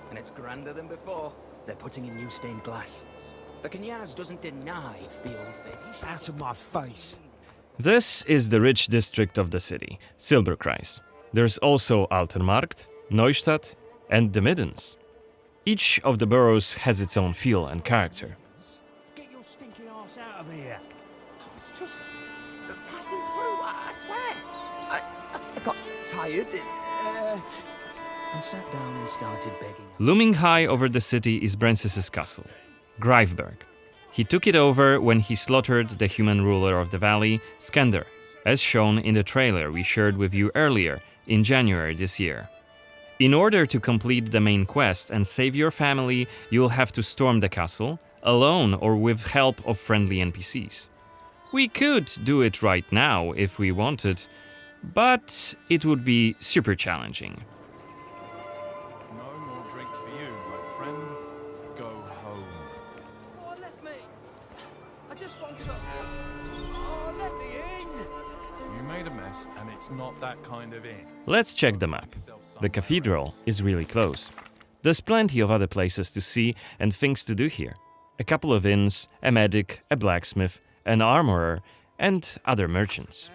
And it's grander than before. They're putting in new stained glass. The Knyaz doesn't deny the old faith. Out of my face. This is the rich district of the city, Silberkreis. There's also Altenmarkt, Neustadt, and the Middens. Each of the boroughs has its own feel and character. Get your stinking ass out of here. I was just passing through, I swear. I got tired and sat down and started begging. Looming high over the city is Brensis's castle, Greifberg. He took it over when he slaughtered the human ruler of the valley, Skender, as shown in the trailer we shared with you earlier in January this year. In order to complete the main quest and save your family, you'll have to storm the castle, alone or with help of friendly NPCs. We could do it right now if we wanted, but it would be super challenging. No more drink for you, my friend. Go home. Oh, let me. I just want to. Oh, let me in. You made a mess, and it's not that kind of inn. Let's check the map. The cathedral is really close. There's plenty of other places to see and things to do here. A couple of inns, a medic, a blacksmith, an armorer, and other merchants.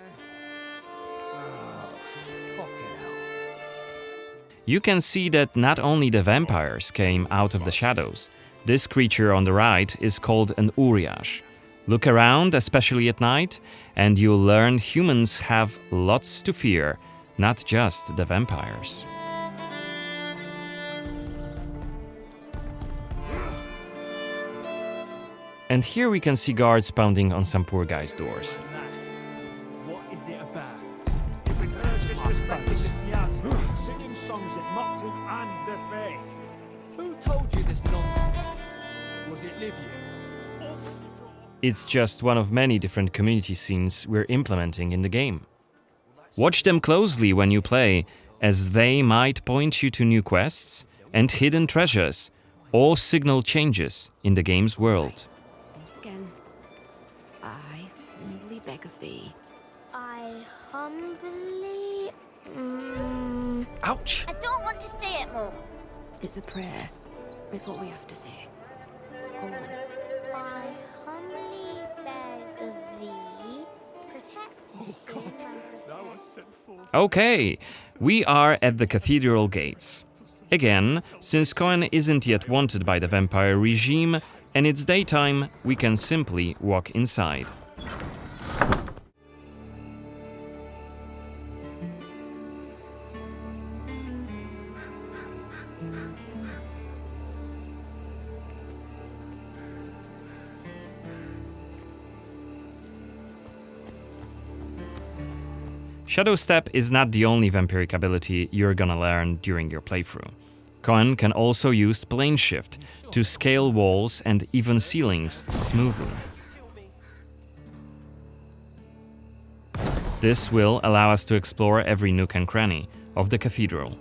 You can see that not only the vampires came out of the shadows. This creature on the right is called an Uriash. Look around, especially at night, and you'll learn humans have lots to fear, not just the vampires. And here we can see guards pounding on some poor guy's doors. What is it about? Disrespecting the Knyaz, singing songs that mocked him and the faith. Who told you this nonsense? Was it Livia? It's just one of many different community scenes we're implementing in the game. Watch them closely when you play, as they might point you to new quests and hidden treasures, or signal changes in the game's world. Once again, I humbly beg of thee. I humbly... Ouch! I don't want to say it, Mum. It's a prayer. It's what we have to say. Go on. I humbly beg of thee, protect Okay, we are at the cathedral gates. Again, since Coen isn't yet wanted by the vampire regime and it's daytime, we can simply walk inside. Shadow Step is not the only vampiric ability you're gonna learn during your playthrough. Coen can also use plane shift to scale walls and even ceilings smoothly. This will allow us to explore every nook and cranny of the cathedral.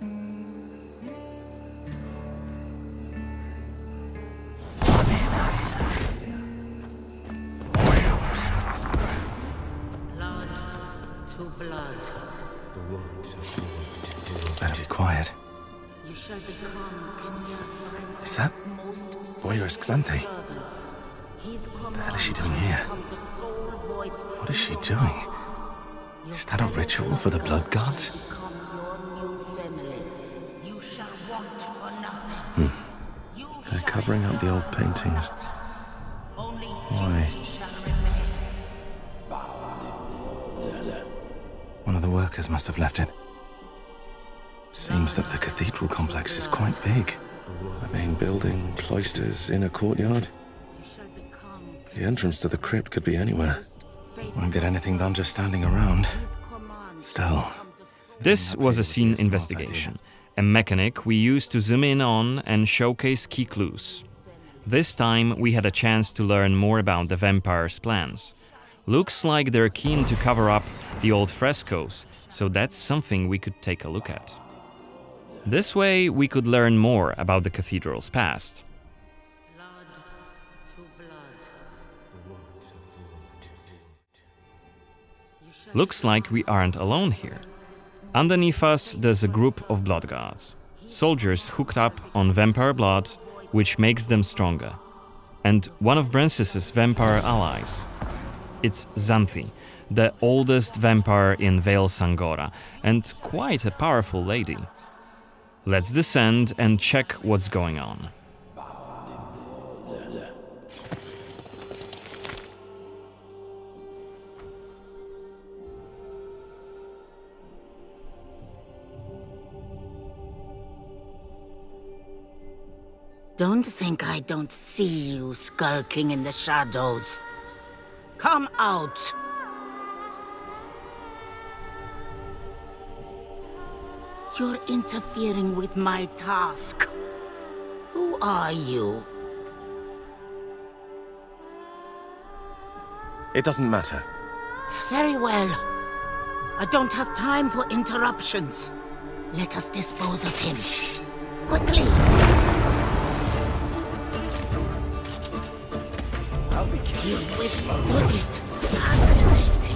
Better be quiet. Is that voyeurist Xanthi? What the hell is she doing here? What is she doing? Is that a ritual for the blood gods? They're covering up the old paintings. Why? One of the workers must have left it. Seems that the cathedral complex is quite big. The main building, cloisters, inner courtyard. The entrance to the crypt could be anywhere. Won't get anything done just standing around. Still. This was a scene investigation, a mechanic we used to zoom in on and showcase key clues. This time we had a chance to learn more about the vampire's plans. Looks like they're keen to cover up the old frescoes, so that's something we could take a look at. This way we could learn more about the cathedral's past. Looks like we aren't alone here. Underneath us there's a group of blood gods, soldiers hooked up on vampire blood, which makes them stronger, and one of Brances's vampire allies. It's Xanthi, the oldest vampire in Vale Sangora, and quite a powerful lady. Let's descend and check what's going on. Don't think I don't see you skulking in the shadows. Come out! You're interfering with my task. Who are you? It doesn't matter. Very well. I don't have time for interruptions. Let us dispose of him. Quickly! You've withstood it. Fascinating.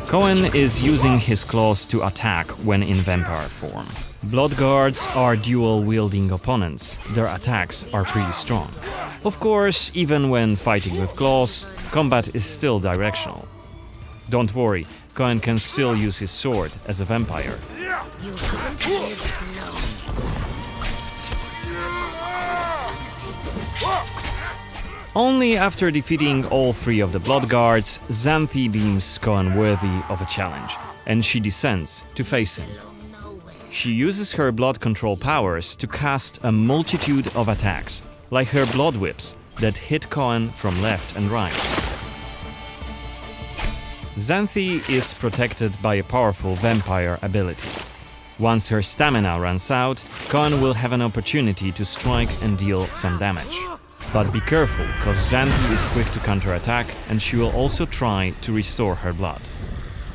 Coen is using his claws to attack when in vampire form. Blood guards are dual-wielding opponents. Their attacks are pretty strong. Of course, even when fighting with claws, combat is still directional. Don't worry, Coen can still use his sword as a vampire. You haven't lived long. Only after defeating all three of the blood guards, Xanthi deems Coen worthy of a challenge, and she descends to face him. She uses her blood control powers to cast a multitude of attacks, like her blood whips that hit Coen from left and right. Xanthi is protected by a powerful vampire ability. Once her stamina runs out, Coen will have an opportunity to strike and deal some damage. But be careful, cause Xanthi is quick to counterattack and she will also try to restore her blood.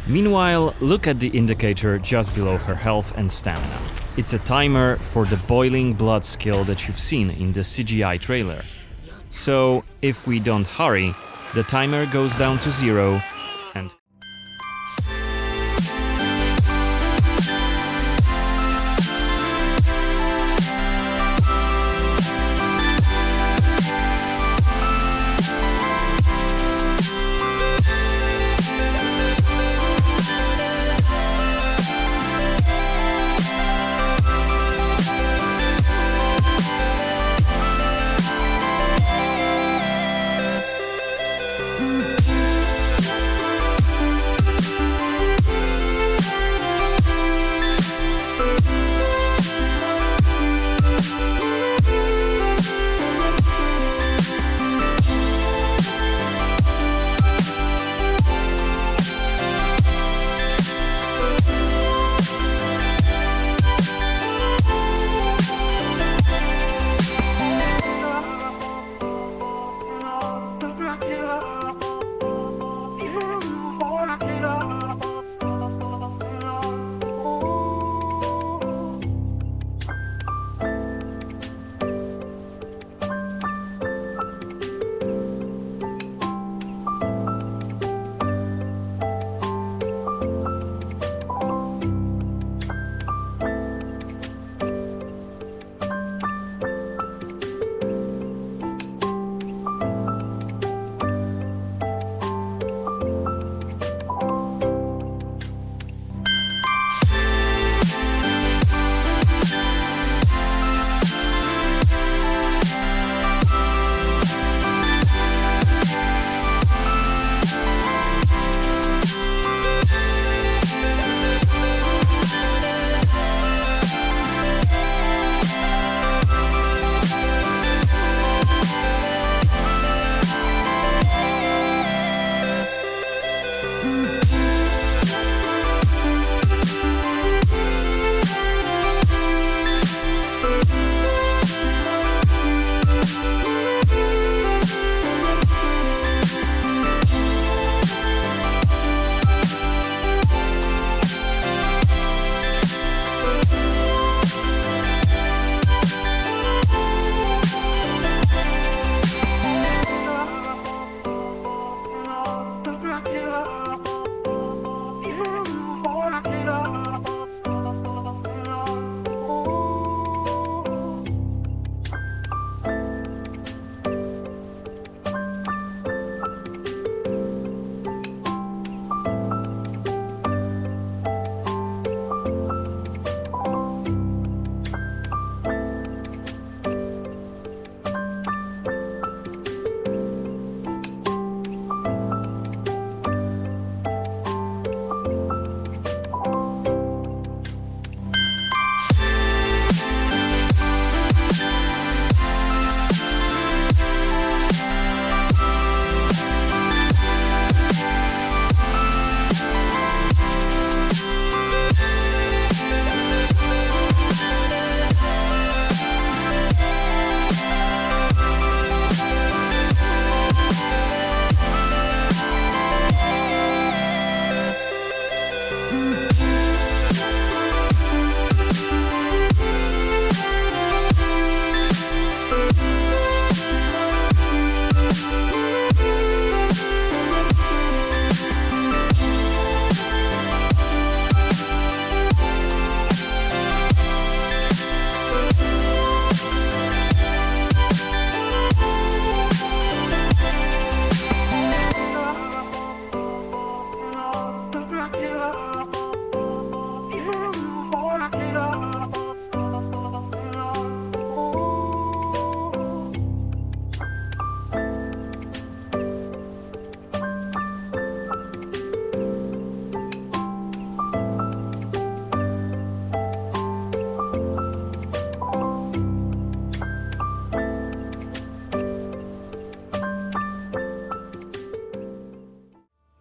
Meanwhile, look at the indicator just below her health and stamina. It's a timer for the boiling blood skill that you've seen in the CGI trailer. So, if we don't hurry, the timer goes down to 0 and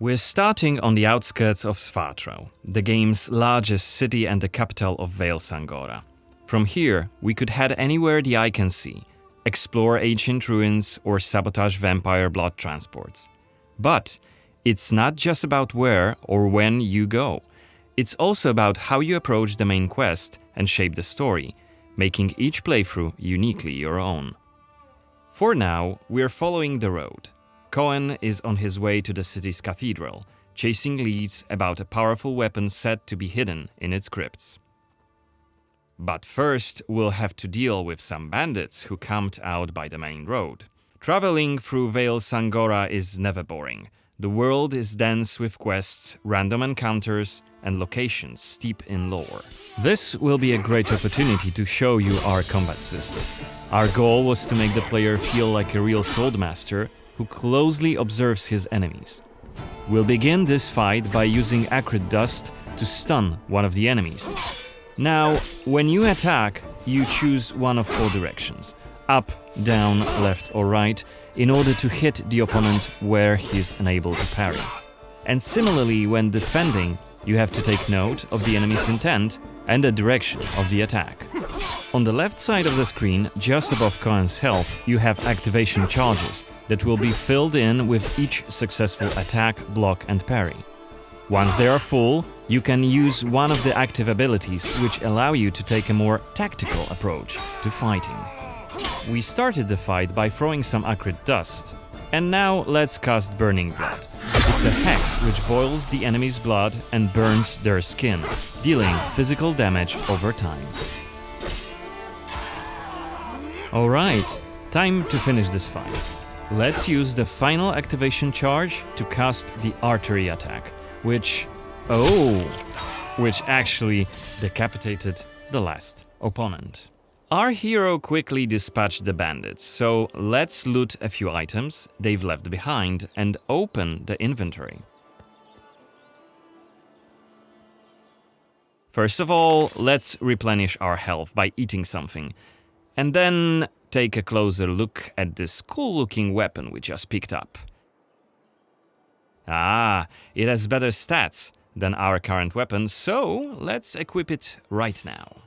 We're starting on the outskirts of Svatro, the game's largest city and the capital of Vale Sangora. From here, we could head anywhere the eye can see, explore ancient ruins or sabotage vampire blood transports. But it's not just about where or when you go. It's also about how you approach the main quest and shape the story, making each playthrough uniquely your own. For now, we're following the road. Coen is on his way to the city's cathedral, chasing leads about a powerful weapon said to be hidden in its crypts. But first, we'll have to deal with some bandits who camped out by the main road. Traveling through Vale Sangora is never boring. The world is dense with quests, random encounters, and locations steep in lore. This will be a great opportunity to show you our combat system. Our goal was to make the player feel like a real swordmaster who closely observes his enemies. We'll begin this fight by using acrid dust to stun one of the enemies. Now, when you attack, you choose one of 4 directions: up, down, left or right, in order to hit the opponent where he's unable to parry. And similarly, when defending, you have to take note of the enemy's intent and the direction of the attack. On the left side of the screen, just above Coen's health, you have activation charges that will be filled in with each successful attack, block and parry. Once they are full, you can use one of the active abilities which allow you to take a more tactical approach to fighting. We started the fight by throwing some acrid dust, and now let's cast Burning Blood. It's a hex which boils the enemy's blood and burns their skin, dealing physical damage over time. Alright, time to finish this fight. Let's use the final activation charge to cast the artery attack, which actually decapitated the last opponent. Our hero quickly dispatched the bandits, so let's loot a few items they've left behind and open the inventory. First of all, let's replenish our health by eating something, and then take a closer look at this cool-looking weapon we just picked up. Ah, it has better stats than our current weapon, so let's equip it right now.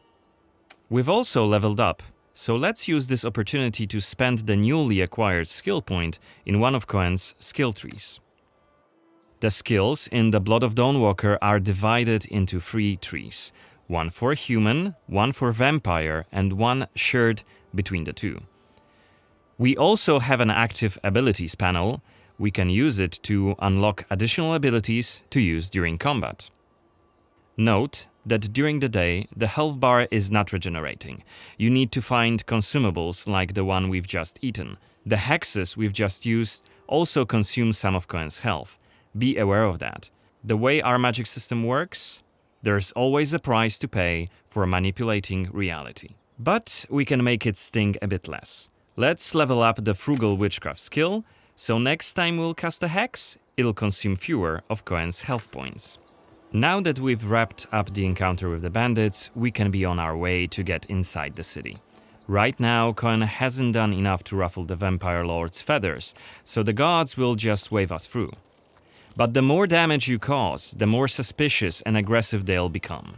We've also leveled up, so let's use this opportunity to spend the newly acquired skill point in one of Coen's skill trees. The skills in the Blood of Dawnwalker are divided into 3 trees, one for human, one for vampire, and one shared between the 2. We also have an active abilities panel. We can use it to unlock additional abilities to use during combat. Note that during the day, the health bar is not regenerating. You need to find consumables like the one we've just eaten. The hexes we've just used also consume some of Coen's health. Be aware of that. The way our magic system works, there's always a price to pay for manipulating reality. But we can make it sting a bit less. Let's level up the Frugal Witchcraft skill, so next time we'll cast a hex, it'll consume fewer of Coen's health points. Now that we've wrapped up the encounter with the bandits, we can be on our way to get inside the city. Right now, Coen hasn't done enough to ruffle the Vampire Lord's feathers, so the guards will just wave us through. But the more damage you cause, the more suspicious and aggressive they'll become.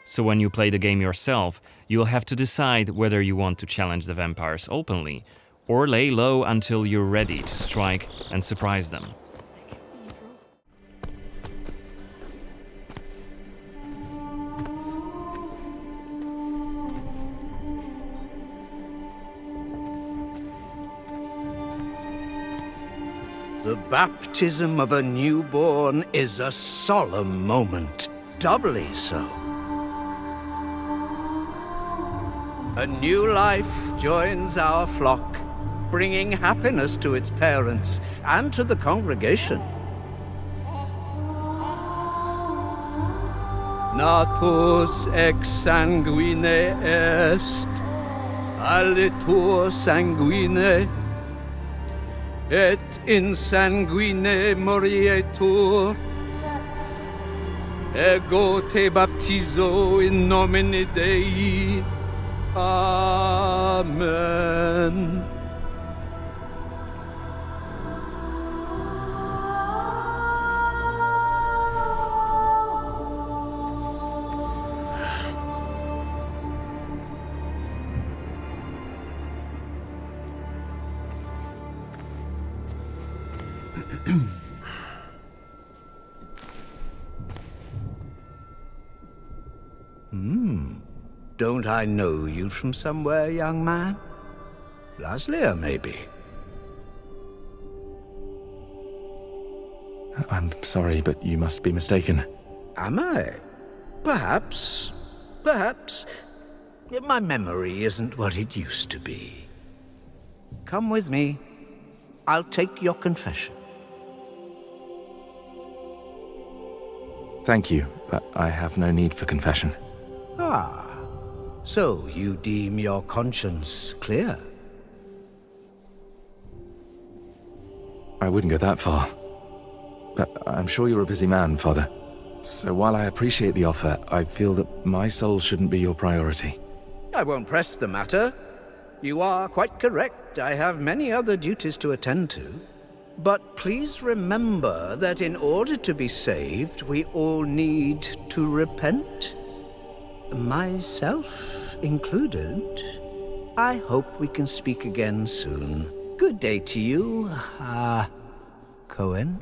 So when you play the game yourself, you'll have to decide whether you want to challenge the vampires openly, or lay low until you're ready to strike and surprise them. The baptism of a newborn is a solemn moment, doubly so. A new life joins our flock, bringing happiness to its parents and to the congregation. Natus ex sanguine est, alitur sanguine, et in sanguine morietur. Ego te baptizo in nomine Dei. Amen. Don't I know you from somewhere, young man? Laslia, maybe? I'm sorry, but you must be mistaken. Am I? Perhaps. Perhaps. My memory isn't what it used to be. Come with me. I'll take your confession. Thank you, but I have no need for confession. Ah. So you deem your conscience clear? I wouldn't go that far. But I'm sure you're a busy man, Father. So while I appreciate the offer, I feel that my soul shouldn't be your priority. I won't press the matter. You are quite correct. I have many other duties to attend to. But please remember that in order to be saved, we all need to repent. Myself included. I hope we can speak again soon. Good day to you, Coen.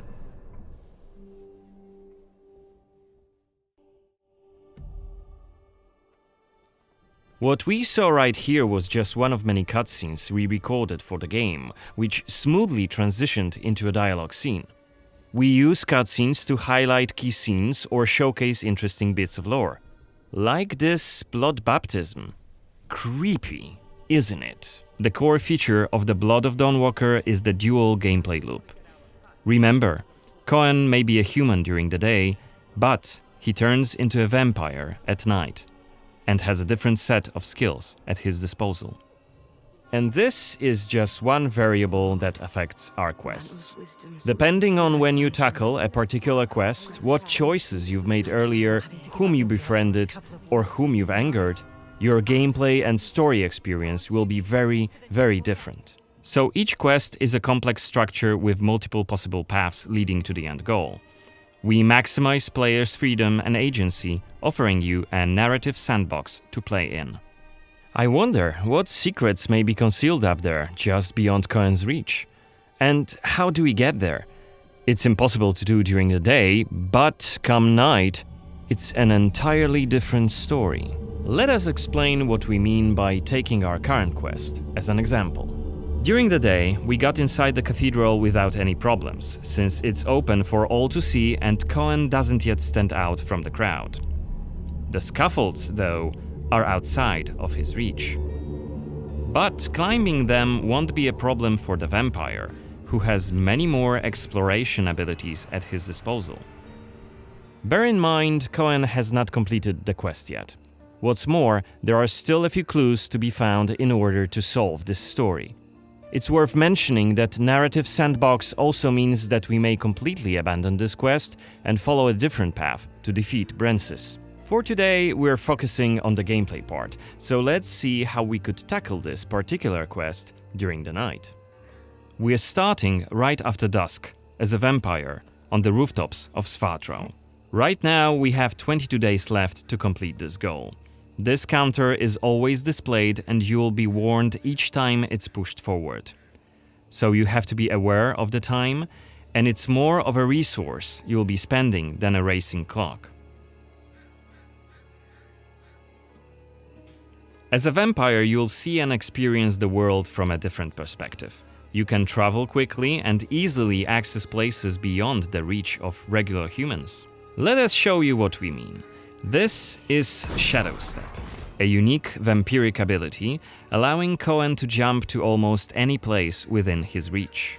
What we saw right here was just one of many cutscenes we recorded for the game, which smoothly transitioned into a dialogue scene. We use cutscenes to highlight key scenes or showcase interesting bits of lore. Like this blood baptism. Creepy, isn't it? The core feature of the Blood of Dawnwalker is the dual gameplay loop. Remember, Coen may be a human during the day, but he turns into a vampire at night, and has a different set of skills at his disposal. And this is just one variable that affects our quests. Depending on when you tackle a particular quest, what choices you've made earlier, whom you befriended, or whom you've angered, your gameplay and story experience will be very, very different. So each quest is a complex structure with multiple possible paths leading to the end goal. We maximize players' freedom and agency, offering you a narrative sandbox to play in. I wonder what secrets may be concealed up there, just beyond Coen's reach. And how do we get there? It's impossible to do during the day, but come night, it's an entirely different story. Let us explain what we mean by taking our current quest as an example. During the day, we got inside the cathedral without any problems, since it's open for all to see and Coen doesn't yet stand out from the crowd. The scaffolds, though, are outside of his reach. But climbing them won't be a problem for the vampire, who has many more exploration abilities at his disposal. Bear in mind, Coen has not completed the quest yet. What's more, there are still a few clues to be found in order to solve this story. It's worth mentioning that narrative sandbox also means that we may completely abandon this quest and follow a different path to defeat Brensis. For today, we're focusing on the gameplay part, so let's see how we could tackle this particular quest during the night. We're starting right after dusk, as a vampire, on the rooftops of Svatro. Right now, we have 22 days left to complete this goal. This counter is always displayed and you'll be warned each time it's pushed forward. So you have to be aware of the time, and it's more of a resource you'll be spending than a racing clock. As a vampire, you'll see and experience the world from a different perspective. You can travel quickly and easily access places beyond the reach of regular humans. Let us show you what we mean. This is Shadow Step, a unique vampiric ability allowing Coen to jump to almost any place within his reach.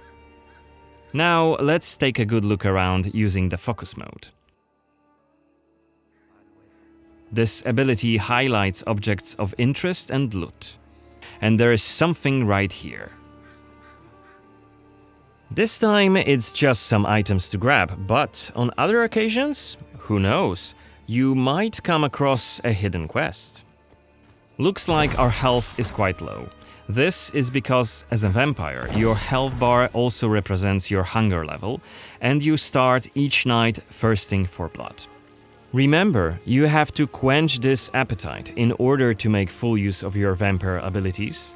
Now let's take a good look around using the focus mode. This ability highlights objects of interest and loot. And there is something right here. This time it's just some items to grab, but on other occasions, who knows, you might come across a hidden quest. Looks like our health is quite low. This is because, as a vampire, your health bar also represents your hunger level, and you start each night thirsting for blood. Remember, you have to quench this appetite in order to make full use of your vampire abilities,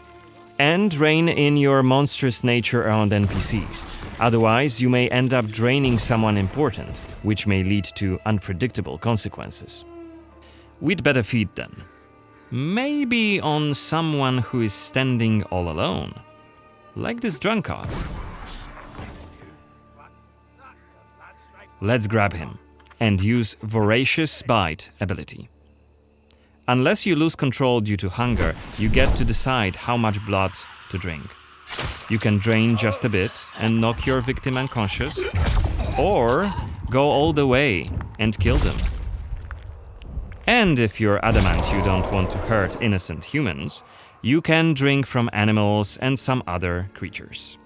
and rein in your monstrous nature around NPCs. Otherwise, you may end up draining someone important, which may lead to unpredictable consequences. We'd better feed then. Maybe on someone who is standing all alone. Like this drunkard. Let's grab him and use Voracious Bite ability. Unless you lose control due to hunger, you get to decide how much blood to drink. You can drain just a bit and knock your victim unconscious, or go all the way and kill them. And if you're adamant you don't want to hurt innocent humans, you can drink from animals and some other creatures.